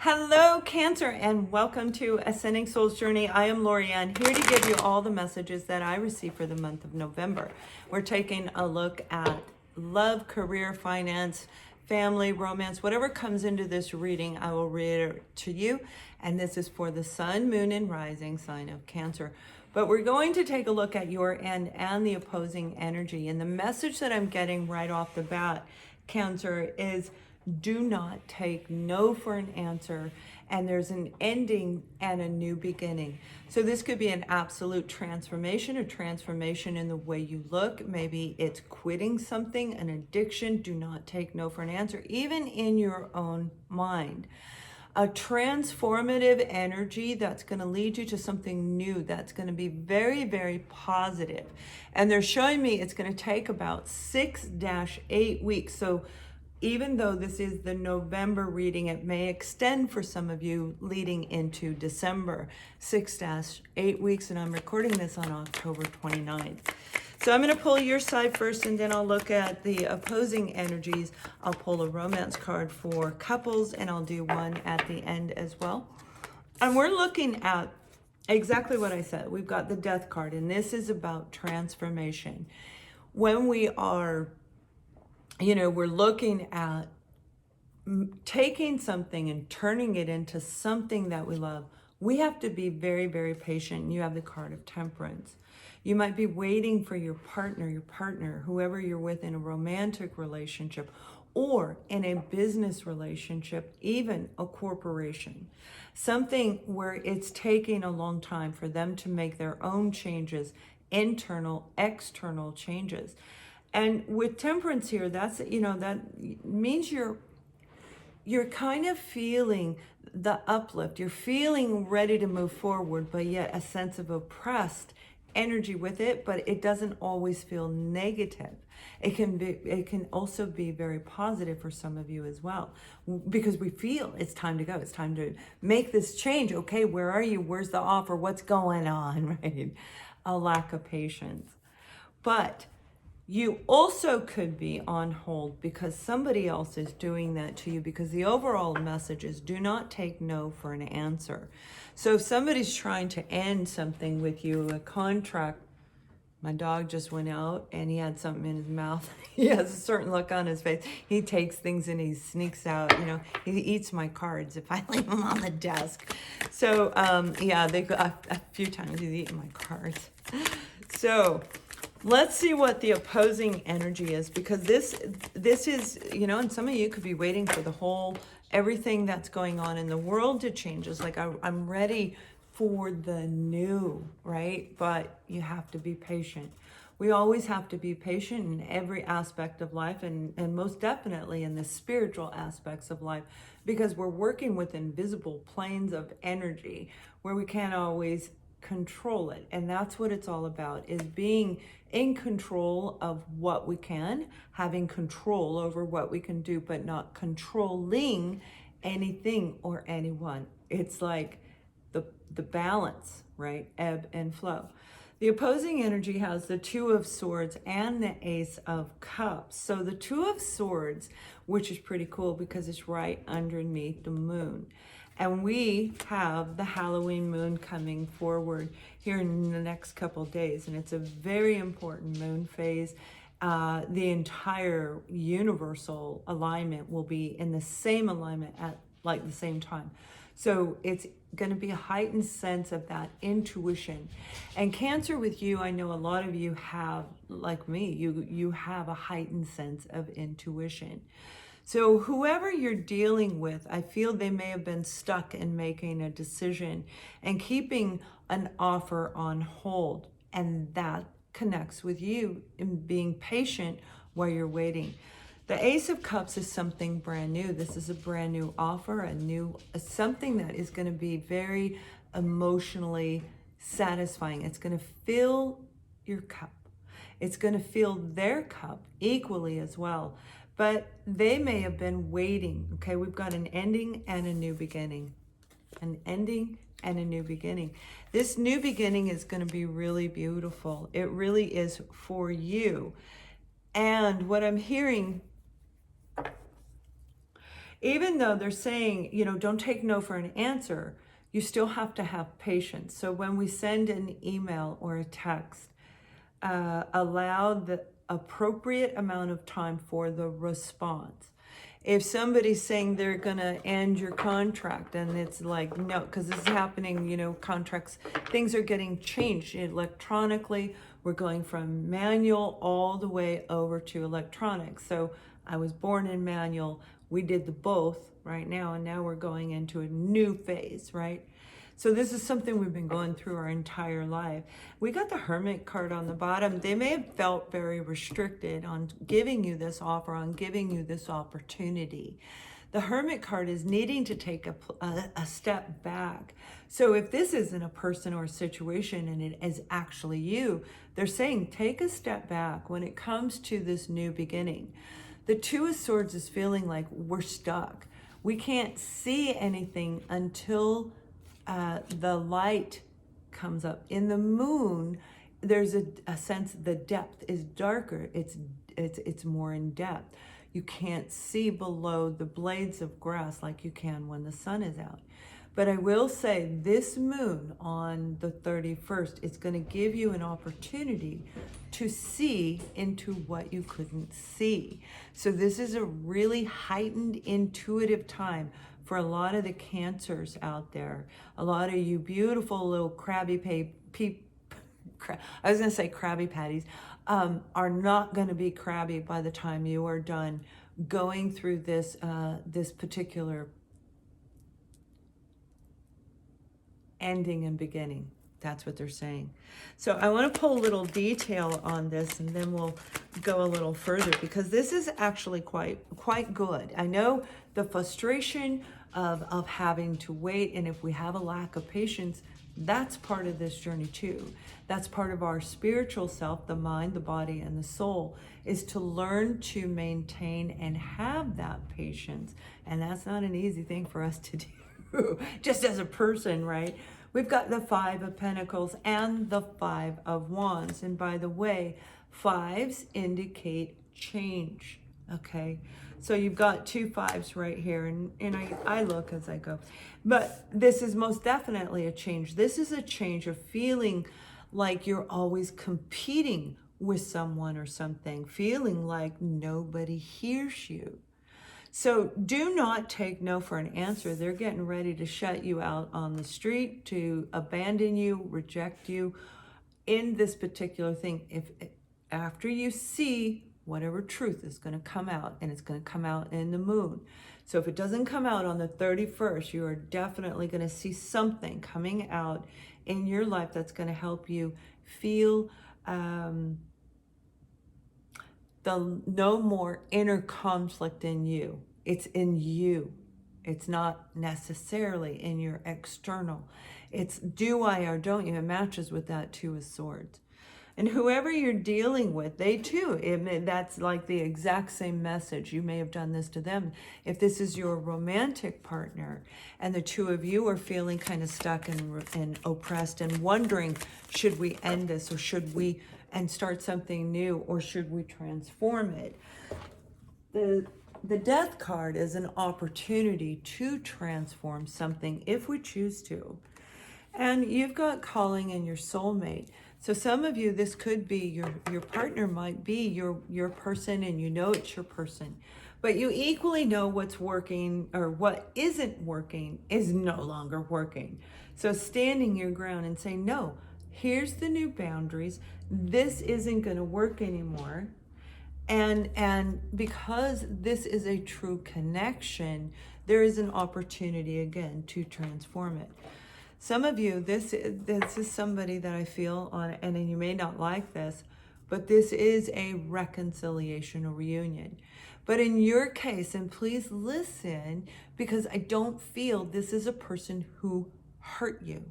Hello, Cancer, and welcome to Ascending Souls Journey. I am Lorianne, here to give you all the messages that I received for the month of November. We're taking a look at love, career, finance, family, romance, whatever comes into this reading, I will read it to you. And this is for the sun, moon, and rising sign of Cancer. But we're going to take a look at your end and the opposing energy. And the message that I'm getting right off the bat, Cancer, is do not take no for an answer, and there's an ending and a new beginning. So this could be an absolute transformation, a transformation in the way you look. Maybe it's quitting something, an addiction. Do not take no for an answer, even in your own mind. A transformative energy that's going to lead you to something new, that's going to be very, very positive. And they're showing me it's going to take about 6-8 weeks. So even though this is the November reading, it may extend for some of you leading into December, 6-8 weeks, and I'm recording this on October 29th. So I'm going to pull your side first, and then I'll look at the opposing energies. I'll pull a romance card for couples, and I'll do one at the end as well. And we're looking at exactly what I said. We've got the Death card, and this is about transformation. When we are we're looking at taking something and turning it into something that we love. We have to be very, very patient. You have the card of Temperance. You might be waiting for your partner, whoever you're with in a romantic relationship or in a business relationship, even a corporation. Something where it's taking a long time for them to make their own changes, internal, external changes. And with Temperance here, that means you're kind of feeling the uplift. You're feeling ready to move forward, but yet a sense of oppressed energy with it, but it doesn't always feel negative. It can also be very positive for some of you as well, because we feel it's time to go. It's time to make this change. Okay, where are you? Where's the offer? What's going on, right? A lack of patience. But you also could be on hold because somebody else is doing that to you, because the overall message is do not take no for an answer. So if somebody's trying to end something with you, a contract, my dog just went out and he had something in his mouth. He has a certain look on his face. He takes things and he sneaks out. He eats my cards if I leave them on the desk. So they go a few times he's eaten my cards. So let's see what the opposing energy is, because this is, and some of you could be waiting for everything that's going on in the world to change. It's like, I'm ready for the new, right? But you have to be patient. We always have to be patient in every aspect of life, and most definitely in the spiritual aspects of life, because we're working with invisible planes of energy where we can't always control it. And that's what it's all about, is being in control of what we can, having control over what we can do, but not controlling anything or anyone. It's like the balance, right? Ebb and flow. The opposing energy has the Two of Swords and the Ace of Cups. So the Two of Swords, which is pretty cool because it's right underneath the moon. And we have the Halloween moon coming forward here in the next couple of days. And it's a very important moon phase. The entire universal alignment will be in the same alignment at like the same time. So it's going to be a heightened sense of that intuition. And Cancer, with you, I know a lot of you have, like me, you have a heightened sense of intuition. So whoever you're dealing with, I feel they may have been stuck in making a decision and keeping an offer on hold. And that connects with you in being patient while you're waiting. The Ace of Cups is something brand new. This is a brand new offer, something that is going to be very emotionally satisfying. It's going to fill your cup. It's going to fill their cup equally as well. But they may have been waiting. Okay, we've got an ending and a new beginning. An ending and a new beginning. This new beginning is going to be really beautiful. It really is for you. And what I'm hearing Even though they're saying, don't take no for an answer, you still have to have patience. So when we send an email or a text, allow the appropriate amount of time for the response. If somebody's saying they're going to end your contract and it's like, no, because this is happening, contracts, things are getting changed electronically. We're going from manual all the way over to electronic. So I was born in manual. We did the both right now, and now we're going into a new phase, right? So this is something we've been going through our entire life. We got the Hermit card on the bottom. They may have felt very restricted on giving you this offer, on giving you this opportunity. The Hermit card is needing to take a step back. So if this isn't a person or a situation and it is actually you, they're saying take a step back when it comes to this new beginning. The Two of Swords is feeling like we're stuck. We can't see anything until the light comes up. In the moon, there's a sense the depth is darker. It's more in depth. You can't see below the blades of grass like you can when the sun is out. But I will say this moon on the 31st is going to give you an opportunity to see into what you couldn't see. So this is a really heightened intuitive time for a lot of the Cancers out there. A lot of you beautiful little Krabby Patties are not going to be crabby by the time you are done going through this particular ending and beginning. That's what they're saying. So I want to pull a little detail on this, and then we'll go a little further, because this is actually quite good. I know the frustration of having to wait, and if we have a lack of patience, that's part of this journey too. That's part of our spiritual self, the mind, the body, and the soul, is to learn to maintain and have that patience. And that's not an easy thing for us to do, just as a person, right? We've got the Five of Pentacles and the Five of Wands. And by the way, fives indicate change, okay? So you've got two fives right here, and I look as I go. But this is most definitely a change. This is a change of feeling like you're always competing with someone or something, feeling like nobody hears you. So do not take no for an answer. They're getting ready to shut you out on the street, to abandon you, reject you in this particular thing. If after you see whatever truth is going to come out, and it's going to come out in the moon. So if it doesn't come out on the 31st, you are definitely going to see something coming out in your life that's going to help you feel no more inner conflict in you. It's in you. It's not necessarily in your external. It's do I or don't you. It matches with that Two of Swords. And whoever you're dealing with, they too, that's like the exact same message. You may have done this to them. If this is your romantic partner and the two of you are feeling kind of stuck and oppressed and wondering, should we end this, or should we and start something new, or should we transform it? The Death card is an opportunity to transform something if we choose to. And you've got calling and your soulmate. So some of you, this could be your partner might be your person, and you know it's your person. But you equally know what's working, or what isn't working is no longer working. So standing your ground and saying, no, here's the new boundaries. This isn't going to work anymore. And because this is a true connection, there is an opportunity again to transform it. Some of you, this is somebody that I feel on, and you may not like this, but this is a reconciliation, a reunion. But in your case, and please listen, because I don't feel this is a person who hurt you.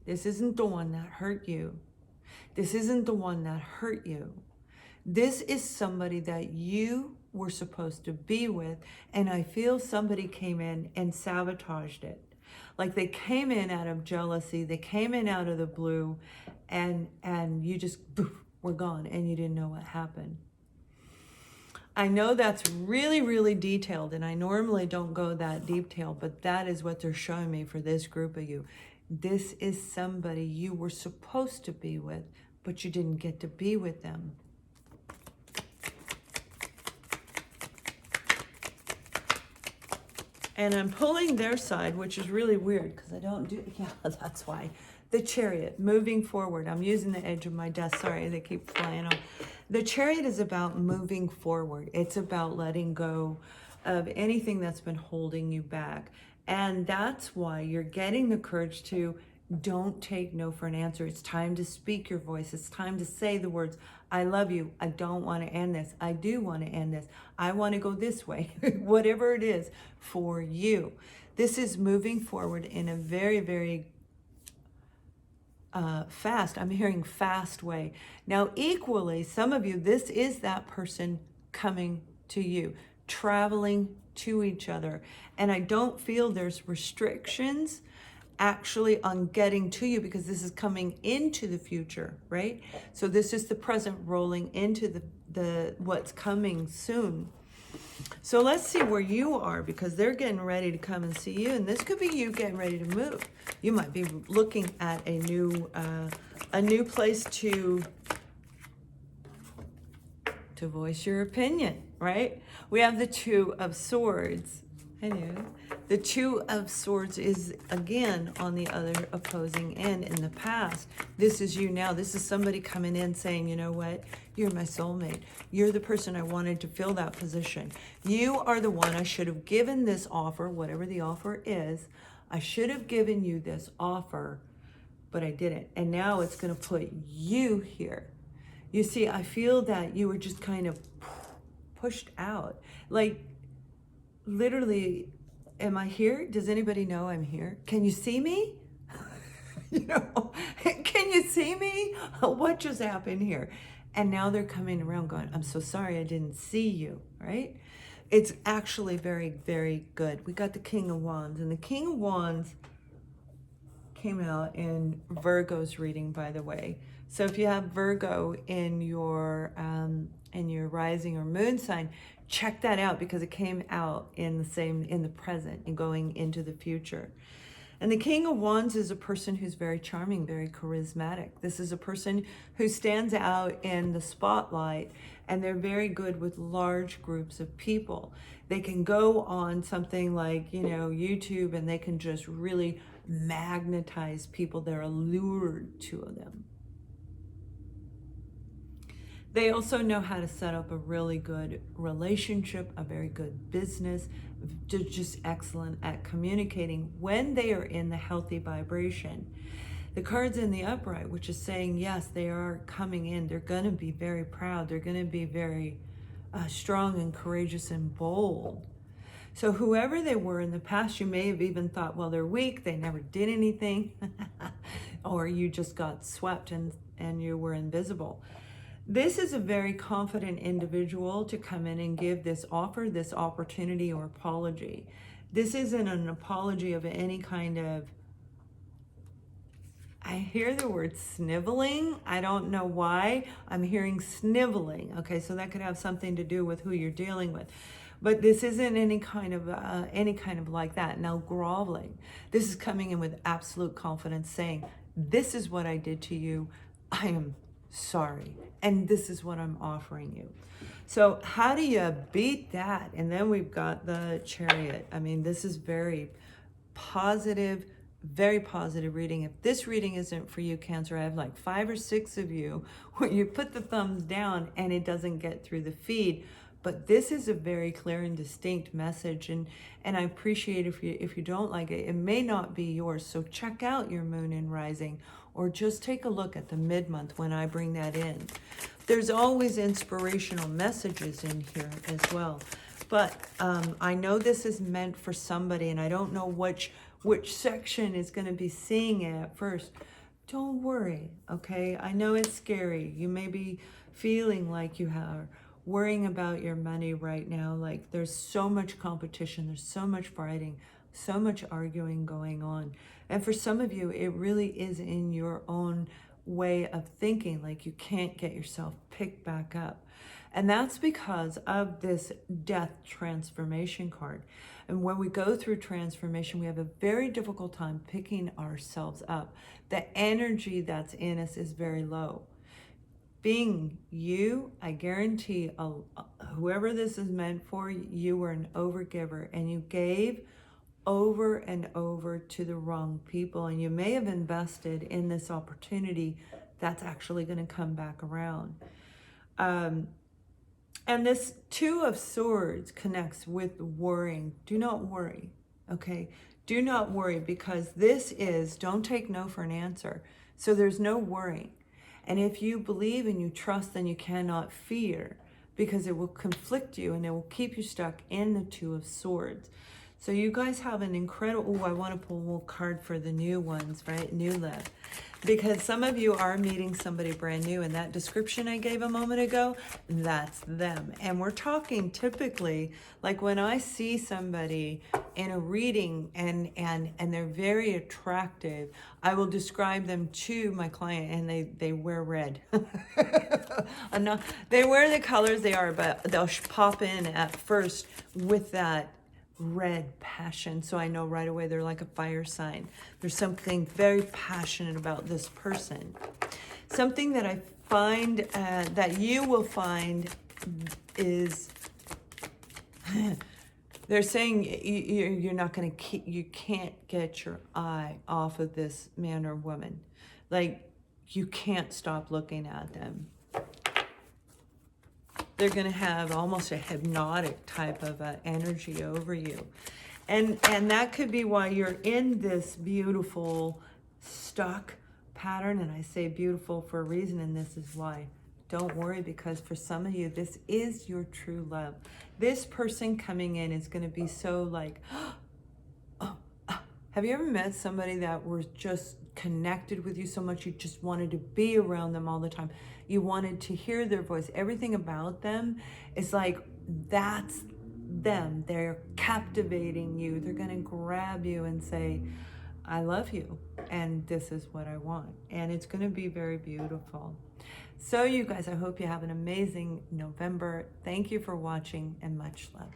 This isn't the one that hurt you. This isn't the one that hurt you. This is somebody that you were supposed to be with, and I feel somebody came in and sabotaged it. Like they came in out of jealousy, they came in out of the blue, and you just were gone, and you didn't know what happened. I know that's really, really detailed, and I normally don't go that detailed, but that is what they're showing me for this group of you. This is somebody you were supposed to be with, but you didn't get to be with them. And I'm pulling their side, which is really weird because I don't do, yeah, that's why. The Chariot, moving forward. I'm using the edge of my desk. Sorry, they keep flying on. The Chariot is about moving forward. It's about letting go of anything that's been holding you back. And that's why you're getting the courage to don't take no for an answer. It's time to speak your voice. It's time to say the words, I love you. I don't want to end this. I do want to end this. I want to go this way. Whatever it is for you. This is moving forward in a very, very fast. I'm hearing fast way. Now, equally, some of you, this is that person coming to you, traveling to each other. And I don't feel there's restrictions actually on getting to you because this is coming into the future, right? So this is the present rolling into the what's coming soon. So let's see where you are, because they're getting ready to come and see you, and this could be you getting ready to move. You might be looking at a new place to voice your opinion, right? We have the Two of Swords. Hello. The Two of Swords is again on the other opposing end in the past. This is you now. This is somebody coming in saying, you know what? You're my soulmate. You're the person I wanted to fill that position. You are the one I should have given this offer, whatever the offer is. I should have given you this offer, but I didn't. And now it's going to put you here. You see, I feel that you were just kind of pushed out. Like, literally, am I here? Does anybody know I'm here? Can you see me? You know, can you see me? What just happened here? And now they're coming around going, I'm so sorry I didn't see you, right? It's actually very, very good. We got the King of Wands, and the King of Wands came out in Virgo's reading, by the way. So if you have Virgo in your rising or moon sign, check that out, because it came out in the present and going into the future. And the King of Wands is a person who's very charming, very charismatic. This is a person who stands out in the spotlight, and they're very good with large groups of people. They can go on something like, YouTube, and they can just really magnetize people. They're allured to them. They also know how to set up a really good relationship, a very good business. They're just excellent at communicating when they are in the healthy vibration. The card's in the upright, which is saying, yes, they are coming in. They're going to be very proud. They're going to be very strong and courageous and bold. So whoever they were in the past, you may have even thought, well, they're weak. They never did anything. Or you just got swept and you were invisible. This is a very confident individual to come in and give this offer, this opportunity or apology. This isn't an apology of any kind of, I hear the word sniveling. I don't know why. I'm hearing sniveling. Okay, so that could have something to do with who you're dealing with. But this isn't any kind of like that. Now, groveling. This is coming in with absolute confidence, saying, this is what I did to you. I am sorry, and this is what I'm offering you. So how do you beat that? And then we've got the Chariot. I mean, this is very positive reading. If this reading isn't for you, Cancer, I have like 5 or 6 of you where you put the thumbs down and it doesn't get through the feed. But this is a very clear and distinct message, and I appreciate if you don't like it. It may not be yours, so check out your moon and rising, or just take a look at the mid-month when I bring that in. There's always inspirational messages in here as well. But I know this is meant for somebody, and I don't know which section is going to be seeing it at first. Don't worry, okay? I know it's scary. You may be feeling like you are worrying about your money right now. Like, there's so much competition, there's so much fighting, so much arguing going on. And for some of you, it really is in your own way of thinking, like you can't get yourself picked back up. And that's because of this death transformation card. And when we go through transformation, we have a very difficult time picking ourselves up. The energy that's in us is very low. Being you, I guarantee whoever this is meant for, you were an overgiver and you gave over and over to the wrong people. And you may have invested in this opportunity that's actually going to come back around. And this Two of Swords connects with worrying. Do not worry, okay? Do not worry, because this is, don't take no for an answer. So there's no worrying. And if you believe and you trust, then you cannot fear, because it will conflict you and it will keep you stuck in the Two of Swords. So you guys have an incredible, I want to pull a little card for the new ones, right? New love. Because some of you are meeting somebody brand new, and that description I gave a moment ago, that's them. And we're talking typically, like when I see somebody in a reading and they're very attractive, I will describe them to my client, and they wear red. They wear the colors they are, but they'll pop in at first with that red passion. So I know right away they're like a fire sign. There's something very passionate about this person. Something that I find that you will find is they're saying you're not going to you can't get your eye off of this man or woman. Like, you can't stop looking at them. They're going to have almost a hypnotic type of energy over you. And that could be why you're in this beautiful stuck pattern. And I say beautiful for a reason, and this is why. Don't worry, because for some of you, this is your true love. This person coming in is going to be so like, have you ever met somebody that was just connected with you so much you just wanted to be around them all the time? You wanted to hear their voice. Everything about them is like, that's them. They're captivating you. They're going to grab you and say, I love you, and this is what I want. And it's going to be very beautiful. So you guys, I hope you have an amazing November. Thank you for watching, and much love.